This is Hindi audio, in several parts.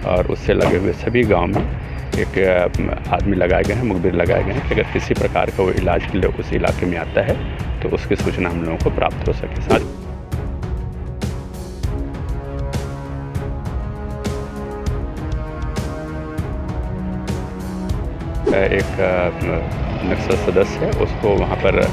और उससे लगे हुए सभी गांव में एक आदमी लगाए गए हैं, मुखबिर लगाए गए हैं कि अगर किसी प्रकार का वो इलाज के लिए उस इलाके में आता है तो उसकी सूचना हम लोगों को प्राप्त हो सके। साथ एक नक्सल सदस्य है, उसको वहाँ पर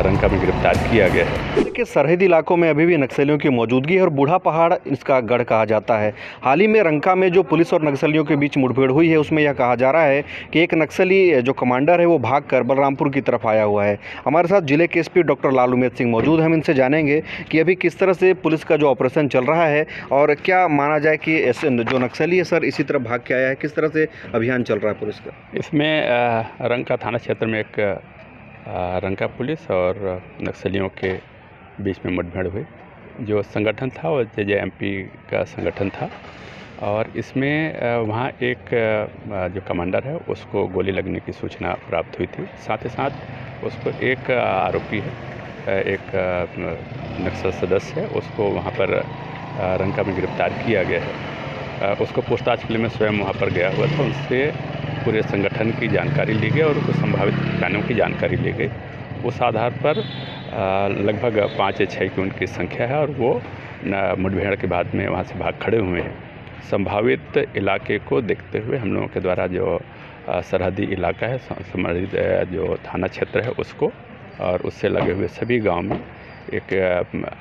रंका में गिरफ्तार किया गया है। के सरहदी इलाकों में अभी भी नक्सलियों की मौजूदगी है और बूढ़ा पहाड़ इसका गढ़ कहा जाता है। हाल ही में रंका में जो पुलिस और नक्सलियों के बीच मुठभेड़ हुई है उसमें यह कहा जा रहा है कि एक नक्सली जो कमांडर है वो भागकर बलरामपुर की तरफ आया हुआ है। हमारे साथ जिले के एसपी डॉक्टर लाल उमेद सिंह मौजूद हैं। हम इनसे जानेंगे कि अभी किस तरह से पुलिस का जो ऑपरेशन चल रहा है और क्या माना जाए कि जो नक्सली है सर इसी तरफ भाग के आया है, किस तरह से अभियान चल रहा है पुलिस का। इसमें रंका थाना क्षेत्र में एक रंका पुलिस और नक्सलियों के बीच में मुठभेड़ हुई। जो संगठन था वो JJMP का संगठन था और इसमें वहाँ एक जो कमांडर है उसको गोली लगने की सूचना प्राप्त हुई थी। साथ ही साथ उसको एक आरोपी है, एक नक्सल सदस्य है, उसको वहाँ पर रंका में गिरफ्तार किया गया है। उसको पूछताछ के लिए मैं स्वयं वहाँ पर गया हुआ था। उससे पूरे संगठन की जानकारी ली गई और उसको संभावित ठिकानों की जानकारी ली गई। उस आधार पर लगभग 5 या 6 की उनकी संख्या है और वो मुठभेड़ के बाद में वहाँ से भाग खड़े हुए हैं। संभावित इलाके को देखते हुए हम लोगों के द्वारा जो सरहदी इलाका है, संबंधित जो थाना क्षेत्र है उसको और उससे लगे हुए सभी गांव में एक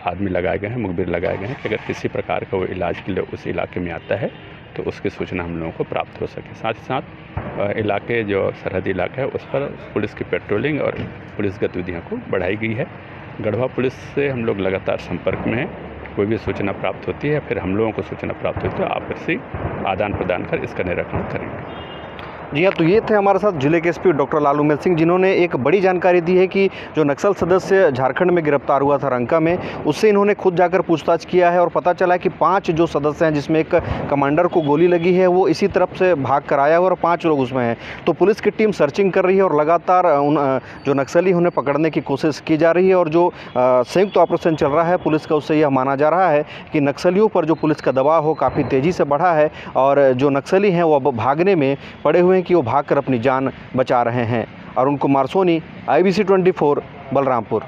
आदमी लगाए गए हैं, मुखबिर लगाए गए हैं कि अगर किसी प्रकार का वो इलाज के लिए उस इलाके में आता है तो उसकी सूचना हम लोगों को प्राप्त हो सके। साथ ही साथ इलाके जो सरहदी इलाका है उस पर पुलिस की पेट्रोलिंग और पुलिस गतिविधियों को बढ़ाई गई है। गढ़वा पुलिस से हम लोग लगातार संपर्क में हैं। कोई भी सूचना प्राप्त होती है फिर हम लोगों को सूचना प्राप्त होती है तो आपसी आदान प्रदान कर इसका निरीक्षण करेंगे। जी हाँ, तो ये थे हमारे साथ जिले के एसपी डॉक्टर लाल उमेद सिंह, जिन्होंने एक बड़ी जानकारी दी है कि जो नक्सल सदस्य झारखंड में गिरफ्तार हुआ था रंका में, उससे इन्होंने खुद जाकर पूछताछ किया है और पता चला है कि 5 जो सदस्य हैं जिसमें एक कमांडर को गोली लगी है वो इसी तरफ से भाग कर आया है और 5 लोग उसमें हैं। तो पुलिस की टीम सर्चिंग कर रही है और लगातार जो नक्सली उन्हें पकड़ने की कोशिश की जा रही है और जो संयुक्त ऑपरेशन चल रहा है पुलिस का, उससे यह माना जा रहा है कि नक्सलियों पर जो पुलिस का दबाव हो काफ़ी तेज़ी से बढ़ा है और जो नक्सली हैं वो अब भागने में पड़े हुए कि वो भागकर अपनी जान बचा रहे हैं। अरुण कुमार सोनी, IBC 24, बलरामपुर।